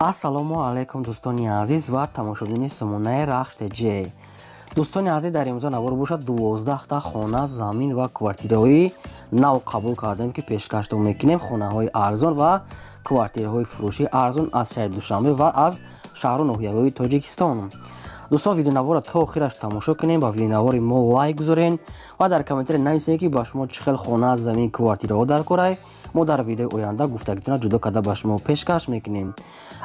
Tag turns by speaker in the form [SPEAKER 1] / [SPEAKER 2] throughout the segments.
[SPEAKER 1] ассалому алайкум дӯстони азиз ва тамошобини сомонаи рахште ҷе. Дӯстони азиз, дар имрӯза навор бошад 12 хона, замин ва квартираҳои нав қабул кардем, ки пешкашдо мекунем хонаҳои арзон ва квартираҳои фурӯши арзон аз шаҳри Душанбе ва аз шаҳру ноҳияҳои Тоҷикистон. Дӯстон, видеонавора то охираш тамошо кунем, ба видеонавори мо лайк гузорен ва дар комментаре нависед, ки ба шумо чӣ хел хона, замин, квартираҳо дар корай мо дар видеои оянда гуфтагитона ҷудо карда ба шумо пешкаш мекунем.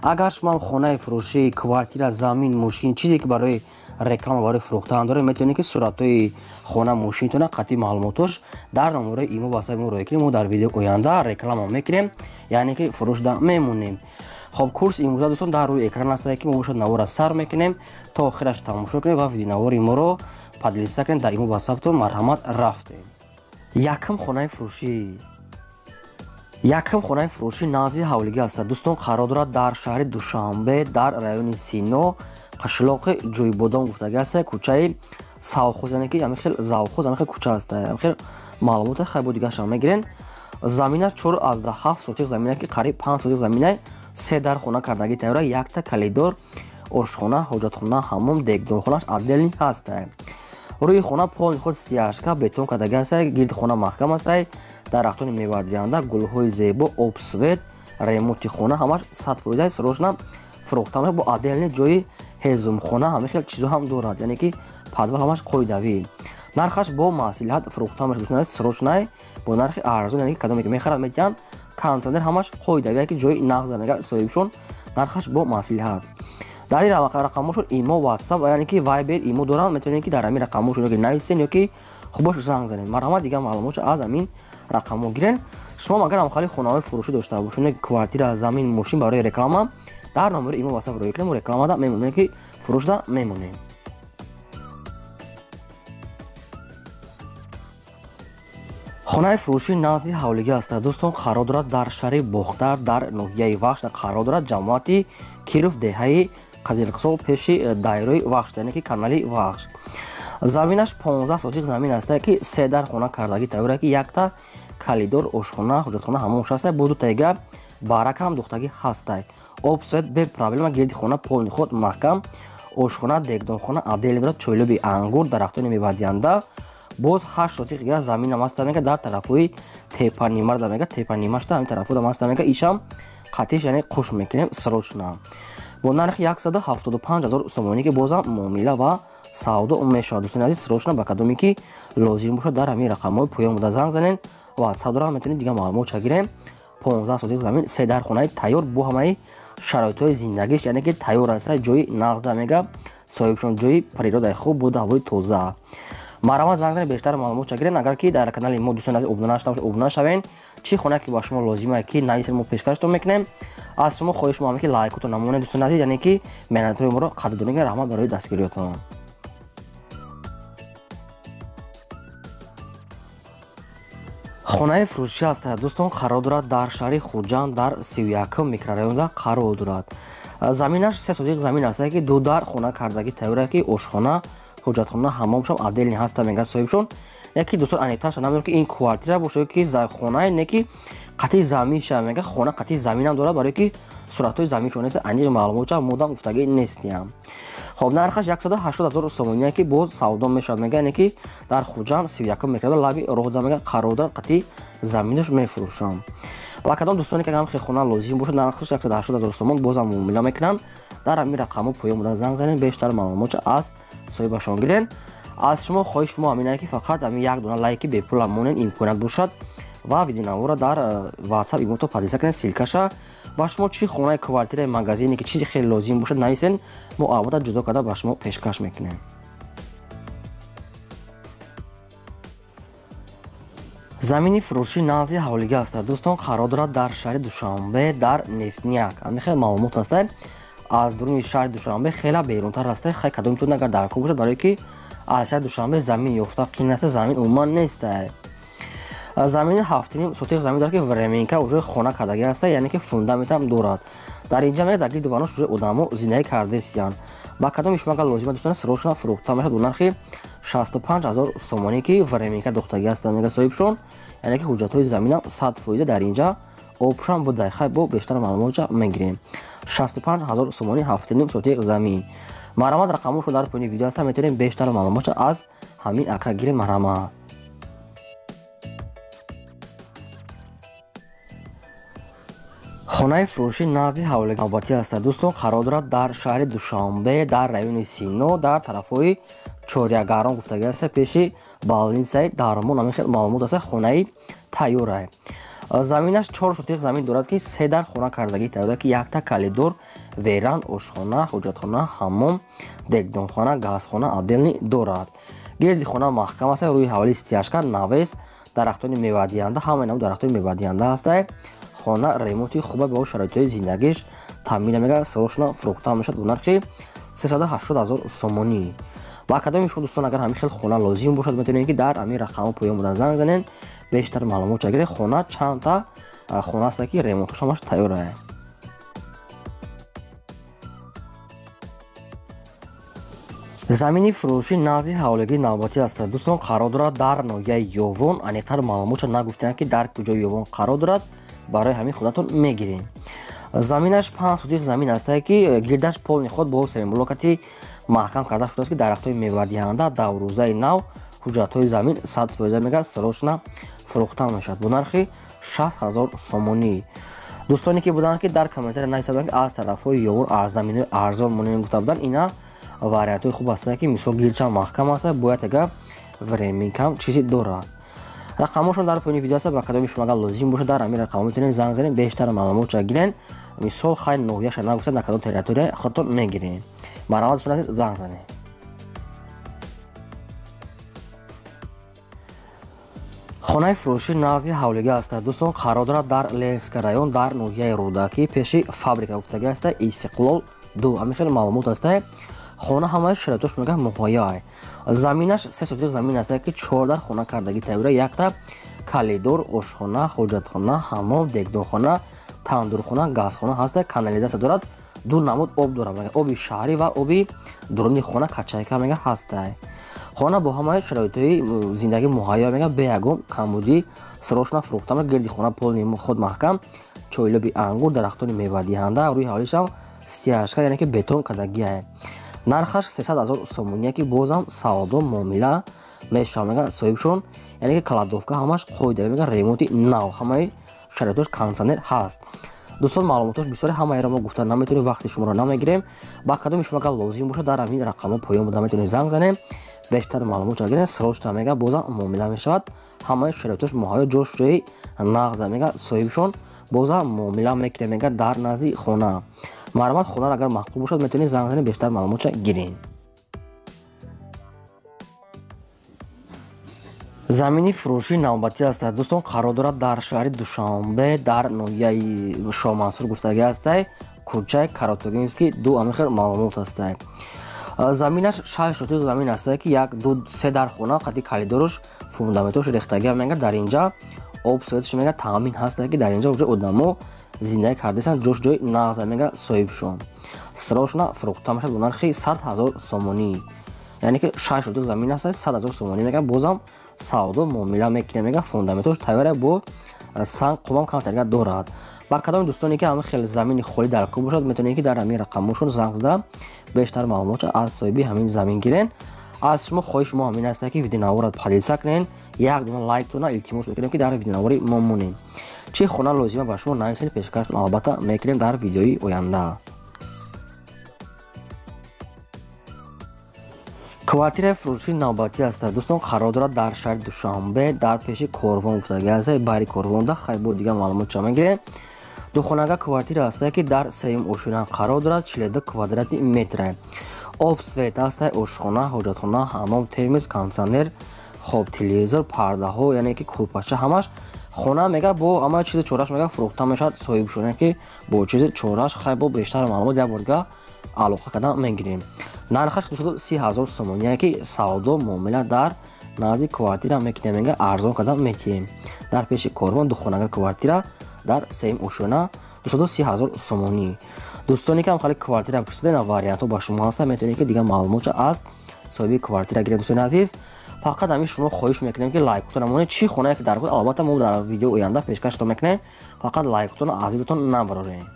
[SPEAKER 1] Агар шумо хонаи фурӯшӣ, квартира, замин, мошин, чизе ки барои реклама, барои фурӯхтан доред, метавонед ки суратҳои хона, мошинтона қатъи маълумотош дар номераи имо ба ҳисаби мо роя кунед. Мо дар видеои оянда реклама мекунем, яъне ки фурӯшда мемонем. Хоб, курси имрӯза дӯстон дар рӯи экран аст, ки мо бошад навора сар мекунем то охираш тамошо кунем ва видеонавори моро падлиста кунем. Дар имо ба ҳисабтон марҳамат рафтем. Якум хонаи фурӯшӣ назди ҳавлигӣ аст. Дӯстон, қарор дорад дар шаҳри Душанбе, дар райони Сино, қишлоқи Ҷойбодон гуфтага аст, кӯчаи Савхоз, яъне ки ҳамин хел Завхоз, ҳамин хел кӯча аст. Ҳамин хел маълумота хай бо дигаршам мегирен. Замина 4,7 сотиқ замина, ки қариб 5 сотиқ замина, 3 дар хона кардаги тайёра, якта калидор, ошхона, ҳоҷатхона, ҳаммом, дегдонхонаш отдельни ҳаст. рӯи хона полни худ стяжка бетон кардаги аст, гирди хона маҳкам аст, дарахтони мевадиҳанда, гулҳои зебо, обсвет, ремонти хона ҳамаш 100% срочна фурӯхта мешавад. Бо отдельни ҷои ҳезумхона ҳамин хел чизо ҳам дорад, яъне ки подвал ҳамаш қоидавӣ. нархаш бо маслиҳат фурӯхта мешавад, срочна бо нархи арзон, яъне ки кадоме ки мехарад метиҳанд кондитсионер ҳамаш қоидавӣ, ки ҷои нағз мега соҳибшон, нархаш бо маслиҳат. дар ин рақамошон имо, ватсап, яъне ки вайбер, имо доранд. метавонед ки дар ҳамин рақамошон ёки нависен ёки хубош занг занед. марҳамат, дигар маълумотро аз ҳамин рақамҳо гирен. шумо агар ҳам хали хонаҳои фурӯшӣ дошта бошед, квартира, замин, мошин барои реклама, дар номери имо ватсап роя кунем, рекламада мемонем, ки фурӯшда мемонем. хонаи фурӯшӣ назди ҳавлигӣ аст. дӯстон, қарор дорад дар шаҳри Бохтар, дар ноҳияи Вахш қарор дорад, ҷамоати Киров, деҳаи Қазилқисол, пеши дайрои Вахш, яъне ки канали Вахш. заминаш 15 сотиқ замин аст, ки 3 дар хона кардаги тайёра, ки якта калидор, ошхона, ҳоҷатхона, ҳаммомш аст, бо 2 тайга барак ҳам духтагӣ ҳаст. обсвет бе проблема, гирди хона полни худ маҳкам, ошхона, дегдонхона отдельни дорад, чойлоби ангур, дарахтони мевадиҳанда, боз 8 сотиқ дига заминам аст, дар тарафҳои тепанимар дамега, тепанимашта ҳамин тарафҳо аст, ишам қатъиш, яъне қуш мекунем срочна. бо нархи 175 000 сомонӣ, ки бозам муомила ва савдо мешавад. дӯстони азиз, срочна ба кадоме ки лозим бошад дар ҳамин рақамҳои поён буда занг занен. ватсап дорам, метавонед дигар маълумотро гирем. 15 сотиқ замин, 3 дар хонаи тайёр бо ҳамаи шароитҳои зиндагиш, яъне ки тайёр аст, ҷои нағз дамега соҳибшон, ҷои природаи хуб, буду ҳавои тоза. марҳамат, занг занед, бештар маълумотро гирен. агар ки дар канали мо дӯстони азиз обуна нашуда бошед, обуна шавен. чӣ хона ки ба шумо лозима, ки нависед, мо пешкаштон мекунем. аз шумо хоҳиш меҳамам, ки лайкотон намонед дӯстони азиз, яъне ки меҳнатҳои моро қадрдонед. раҳмат барои дастгириётон. хонаи фурӯшӣ аст. дӯстон, қарор дорад дар шаҳри Хурҷанд, дар 31 микрорайонда қарор дорад. заминаш 3 сотиқ замин аст, ки 2 дар хона кардаги тайёра, ки ошхона, ҳоҷатхона, ҳаммомшам отдельни ҳаста мега соҳибшон. яки дӯстон аниқташа намедонам, ки ин квартира бошад, ки хонае, не ки қатъи заминша мега, хона қатъи заминам дорад, барое ки суратҳои заминшон нест, аниқи маълумотша модам гуфтагӣ нестиям. хоб, нархаш 180 000 сомонӣ, ки боз савдо мешавад, мега, яъне ки дар Хурҷанд 31 микрорайон лаби роҳда мега қарор дорад, қатъи заминаш мефурӯшам. ва кадом дӯстоне ки ҳам хона лозим бошад, нархаш 180 000 сомон, бозам муомила мекунанд. дар ҳамин рақамҳо поён буда занг занед, бештар маълумотро аз соҳибашон гирен. аз шумо хоҳиш мо ҳамин, ки фақат ҳамин як дона лайки бепула монен имконият бошад ва видеонавора дар ватсап имото падлиста кунед, силкаша. ба шумо чӣ хонаи квартираи магазине, ки чизи хеле лозим бошад, нависен, мо албатта ҷудо карда ба шумо пешкаш мекунем. замини фурӯшӣ назди ҳавлигӣ аст. дӯстон, қарор дорад дар шаҳри Душанбе, дар Нефтняк. ҳамин хел маълумот аст, аз дуруни шаҳри Душанбе хела берунтар аст. хай кадом метавонад агар даркор бошад, барое ки аз шаҳри Душанбе замин ёфта қин аст. замин умуман нест. замини 7 сотиқ замин дорад, ки временка уже хона кардаги аст, яъне ки фундаментам дорад. дар инҷа мега дар гирди ванош уже одамо зиндагӣ кардесиянд. ба кадоми шумо агар лозима дӯстон срочна фурӯхта мешавад бо нархи 65 000 сомонӣ, ки временка дохтагӣ аст мега соҳибшон, яъне ки ҳуҷҷатҳои заминам 100% дар инҷа обшам буда. хай бо бештар маълумотро мегирем. 65000 сомонӣ 7.5 сотиқ замин. Марҳамат рақамошро дар поини видео ҳастам, метавонем бештар маълумотро аз ҳамин ака гирем. Марҳамат. хонаи фурӯшӣ назди ҳавлиги навбатӣ ҳастад. дӯстон, қарор дорад дар шаҳри Душанбе, дар райони Сино, дар тарафҳои Чорягарон гуфтагӣ аст, пеши балнисаи Дармон. ҳамин хел маълумот аст. хонаи тайёрае. заминаш 4 сотиқ замин дорад, ки 3 дар хона кардагӣ тайёр, ки якта калидор, веранд, ошхона, ҳоҷатхона, ҳаммом, дегдонхона, газхона, отделни дорад. гирди хона маҳкам аст. рӯи ҳавлии стяжка, навес, дарахтони мевадиҳанда, ҳамаи навъи дарахтони мевадиҳанда ҳастае. хона ремонти хуба бо шароитҳои зиндагиш таъмин мега срочно фурӯхта мешавад бо нархи 380000 сомонӣ. ба кадоми шумо дӯстон, агар ҳамин хел хона лозим бошад, метавонед ки дар ҳамин рақамҳо поён буда занг занед, бештар маълумот гиред. хона чандта хона аст, ки ремонташ ҳамаш тайёр аст. замини фурӯшӣ назди ҳавлигии навбатӣ аст. дӯстон, қарор дорад дар ноҳияи Ёвон. аниқтар маълумотро нагуфтем, ки дар куҷои Ёвон қарор дорад, барои ҳамин худатон мегирем. заминаш 5 сотиқ замин аст, ки гирдаш полни худ бо семинблокати маҳкам карда шудааст, ки дарахтҳои мевадиҳанда, даврӯзаи нав, ҳуҷҷатҳои замин 100% мега срочно фурӯхта мешавад бо нархи 6000 сомонӣ. дӯстоне ки буданд, ки дар комментари нависаданд, ки аз тарафҳои Ёвон заминои арзон монем гуфта буданд, ина вариантҳои хуб аст, ки мисол гирчам маҳкам аст, бояд ага временкам чизе дорад. рақамошон дар поини видео аст. ба кадоми шумо агар лозим бошад, дар ҳамин рақамҳо метавонед занг занед, бештар маълумотро гирен. мисол хай ноҳияша нагуфтед, на кадом территория худтон мегирем. марҳамат дӯстон азиз, занг занед. хонаи фурӯшӣ назди ҳавлига аст. дӯстон, қарор дорад дар Ленинский район, дар ноҳияи Рӯдакӣ, пеши фабрика гуфтагӣ аст, Истиқлол 2. ҳамин хел маълумот аст. хона ҳамаи шароитош мега муҳайё. заминаш 3 сотиқ замин аст, ки 4 дар хона кардагӣ тайёра, якта калидор, ошхона, ҳоҷатхона, ҳаммом, дегдонхона, тандурхона, газхона ҳаст. канализатсия дорад. ду намуд об дорад, оби шаҳрӣ ва оби дуруни хона качайка мега ҳаст. хона бо ҳамаи шароитҳои зиндагӣ муҳайё мега, бе ягон камбудӣ срочно фурӯхта мега. гирди хона полни худ маҳкам, чойлоби ангур, дарахтони мевадиҳанда, рӯи ҳавлишам стяжка, яъне ки бетон кадагиае. нархаш 300000 сомонӣ, ки бозам савдо муомила мешавад мега соҳибшон, яъне ки каладовка ҳамаш қоида мега, ремонти нав, ҳамаи шароитош кондитсионер ҳаст. дӯстон, маълумотош бисёре, ҳамаеро мо гуфта наметавонем, вақти шуморо намегирем. ба кадоми шумо агар лозим бошад, дар ҳамин рақамҳо поён буда метавонед занг занем, бештар маълумотро гирем. срочно мега бозам муомила мешавад, ҳамаи шароитош муҳайё, ҷош ҷои нағза мега соҳибшон бозам муомила мекунем мега дар назди хона. марҳамат, хонаро агар маъқул бошад, метавонед занг занед, бештар маълумотро гирем. замини фурӯшӣ навбатӣ аст. дӯстон, қарор дорад дар шаҳри Душанбе, дар ноҳияи Шомансур гуфтагӣ аст, кӯчаи Каротогинский 2. ҳамин хел маълумот аст. заминаш 6 сотиқ замин аст, ки 1-2-3 дар хона, хати калидорш, фундаментош рехтагӣ мега, дар инҷа об советш мега таъмин ҳаст, ки дар инҷа уҷо одамо зиндагӣ кардасанд, ҷош ҷои нағза мега соҳибшон. срочно фурӯхта мешавад бо нархи 100000 сомонӣ. яъне ки 6 сотиқ замин аст, 100000 сомонӣ мега, бозам савдо муомила мекунем мега, фундаментош тайёре бо санг қумам камтарга дорад. ба кадоми дӯстоне ки ҳамин хел замини холӣ дар кӯ бошад, метавонед ки дар ҳамин рақамошон занг зада бештар маълумотро аз соҳиби ҳамин замин гирен. аз шумо хоҳиши мо ҳамин аст, ки видеонавора подписа кунед, як дуна лайктона илтимос мекунем, ки дар видеонавори мо монем. чӣ хона лозима ба шумо нависед, пешкаштон албатта мекунем дар видеои оянда. квартираи фурӯшии навбатӣ аст. дӯстон, қарор дорад дар шаҳри Душанбе, дар пеши Корвон гуфтагӣ аст, байри Корвонда. хай бор дигар маълумотро мегирем. духонага квартира аст, ки дар сеюм ошӯна қарор дорад, 42 квадрати метр. об свет аст, ошхона, ҳоҷатхона, ҳаммом, термос, кондитсионер, хоб, телевизор, пардаҳо, яъне ки кӯрпача, ҳамаш хона мега бо ҳама чизи чораш мега фурӯхта мешавад соҳибшон, яъне ки бо чизи чораш. хай бо бештар маълумот як борга алоқа карда мегирем. нархаш 230000 сомонӣ, ки савдо муомила дар назди квартира мекунем мега, арзон карда метиҳем. дар пеши Корвон духонага квартира дар сеюм ошӯна 230000 сомонӣ. дӯстоне ки ҳам хали квартира пурсиден, вариантҳо ба шумо ҳаст, метавонед ки дигар маълумотро аз соҳиби квартира гиред. дӯстони азиз, фақат ҳамин шумо хоҳиш мекунем, ки лайктон намонед. чӣ хонае ки дар худ, албатта мо дар видеои оянда пешкаштон мекунем, фақат лайктон аз видеотон набарорем.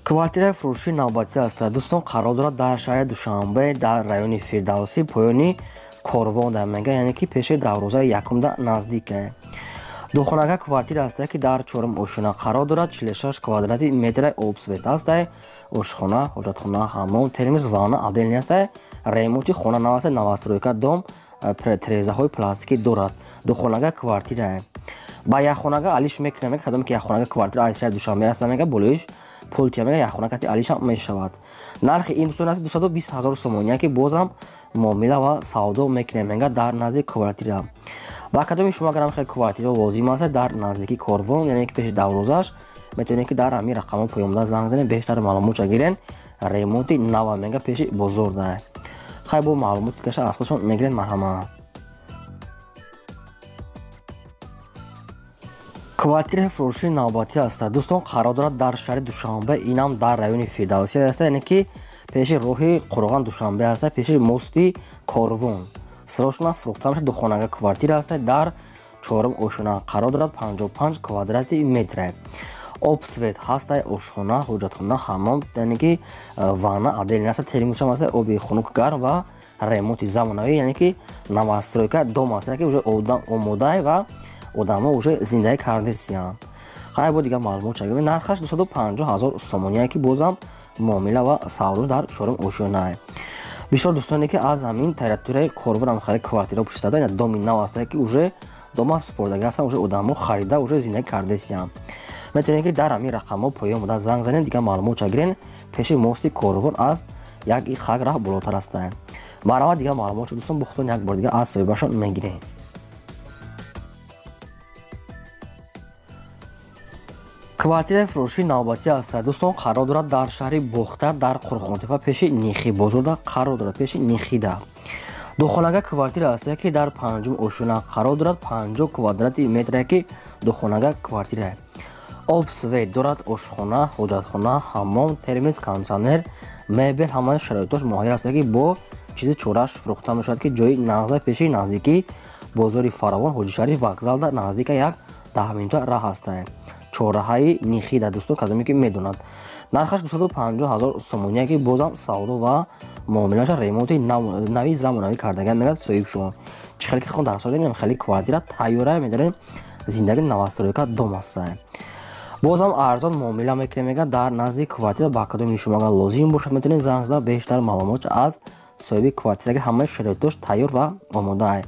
[SPEAKER 1] квартираи фурӯшии навбатӣ аст дӯстон, қарор дорад дар шаҳри Душанбе дар райони Фирдавсӣ поёни Корвон дар мега, яъне ки пеши дарвозаи якумда наздик. Духонага квартира аст ки дар чорум ошина қарор дорад. 46 квадрати метри обсвет аст. Ошхона, ҳоҷатхона, ҳаммом, термиз, ванна, отделни аст. Ремонти хона нав аст, новостройка, дом трезаҳои пластикӣ дорад. Духонага квартира. Ба якхонага алиш мекунем, кадоме ки якхонага квартира аз шаҳри Душанбе аст мега болиш пултия мега якхонага алиш ҳам мешавад. Нархи ин дӯстон аст 220 000 сомон, ки бозам муомила ва савдо мекунем мега дар назди квартира. ба кадоми шумо агарам хел квартира лозим аст дар наздики Корвон, яъне ки пеши даврозааш, метавонед ки дар ҳамин рақамо пойомда занг занед, бештар маълумота гирен. Ремонти нава мега пеши бозор да. хай бо маълумоти каша аз худшон мегирен. марҳама. квартираи фурӯшии навбатӣ аст дӯстон, қарор дорад дар шаҳри Душанбе, инам дар райони Фирдавсӣ аст, яъне ки пеши роҳи Қурған Душанбе аст, пеши мости Корвон. срочно фурӯхта мешавад. Духонага квартира аст дар чорум ошина, қарор дорад 55 квадрати метр. обсвет ҳаст, ошхона, ҳоҷатхона, ҳаммом, яъне ки ванна, отделни аст, термос ҳам аст, оби хунук гарм ва ремонти замонавӣ, яъне ки новостройка дом аст, ки уже омода ва одамо уже зиндаи кардесиянд. хай бо дигар маълумот чагем. нархаш 250 000 сомон, ки бозам муомила ва савдо дар чорум ошина. бисёр дӯстоне ки аз ҳамин территорияи Корвон ам харид квартира пурсида, доми нав аст, ки уже дома спордаги ҳастан, уже одамо харида уже зиндаги кардесиянд. метавонед ки дар ҳамин рақамо поём бода занг занед, дигар маълумот чагирен. пеши мости Корвон аз як хак раҳ болотар аст. марҳама, дигар маълумот дӯстон бухтон як бор дигар аз соҳибашон мегирем. квартираи фурӯшии навбатӣ аст дӯстон, қарор дорад дар шаҳри Бохтар дар Қурғонтепа пеши Нихи бозорда қарор дорад, пеши Нихида. духонага квартира аст, ки дар панҷум ошина, қарор дорад 50 квадрати метр, ки духонага квартира. обсвет дорад, ошхона, ҳоҷатхона, ҳаммом, термиз, кондитсионер, мебел, ҳамаи шароитош муҳайё аст, ки бо чизи чораш фурӯхта мешавад, ки ҷои нағза пеши наздики бозори Фаровон, Ҳоҷишариф вокзалда наздика як 10 минута раҳ аст. чораҳаи Нихида дӯстон, кадоме ки медонад. нархаш 250 000 сомон, ки бозам савдо ва муомилаша ремонти нави замонавӣ кардаган мегӯяд соҳиб шумо. чӣ хеле ки хон дар соли хеле квартира тайёра медорем, зиндаги новостройка дом аст. бозам арзон муомила мекунем мега дар назди квартира. ба кадоми шумо агар лозим бошад, метавонед занг зад, бештар маълумот аз соҳиби квартира, ҳамаи шароитош тайёр ва омода.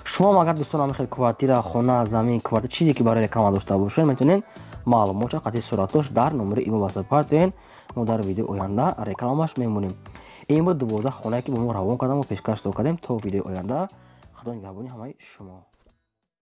[SPEAKER 1] шумо агар дӯстон ҳамин хел квартира, хона, замин, квартира чизе ки барои реклама дошта бошед, метавонед маълумота қатъи сураттош дар номери имо ба сапар тоен. мо дар видеои оянда рекламаш мемонем. ин буд 12 хонае ки бо мо равон кардам ва пешкаш кардем. то видеои оянда, худо нигаҳбони ҳамаи шумо.